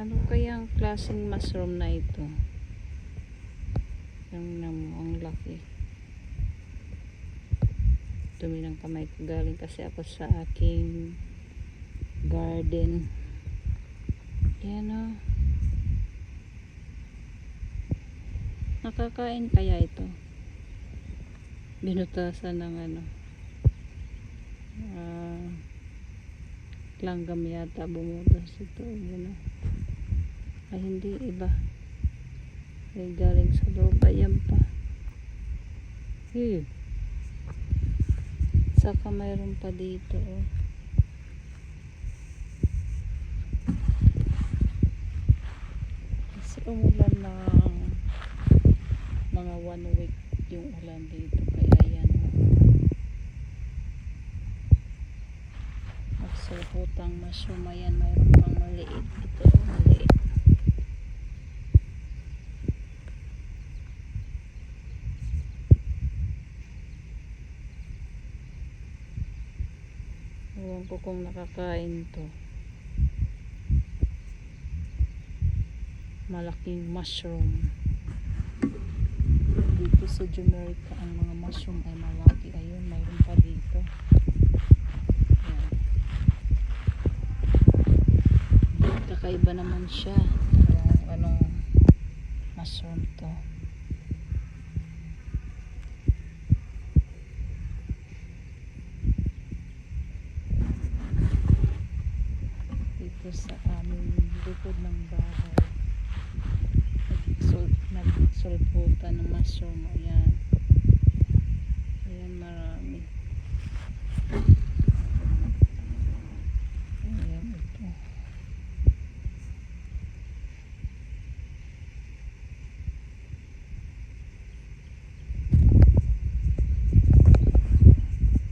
Ano kayang klaseng mushroom na ito? Tingnan mo, ang laki. Dumi ng kamay ko, galing kasi ako sa aking garden. Yan o. Nakakain kaya ito? Binutasan ng ano, langgam yata bumutas ito. Yan o. Ay hindi, iba. Ay galing sa loob. Ayan pa. Saka mayroon pa dito oh. Kasi umulan na mga 1 week yung ulan dito, kaya yan magsulputang mushroom. Ayan, mayroon pang maliit ito, maliit. Ewan ko kung nakakain to. Malaking mushroom. Dito sa Jamaica ang mga mushroom ay malaki. Ayun, mayroon pa dito. Ayan. Kakaiba naman siya. Anong mushroom to? Dito sa aming likod ng bahay nagsulputan ng mushroom. Ayan.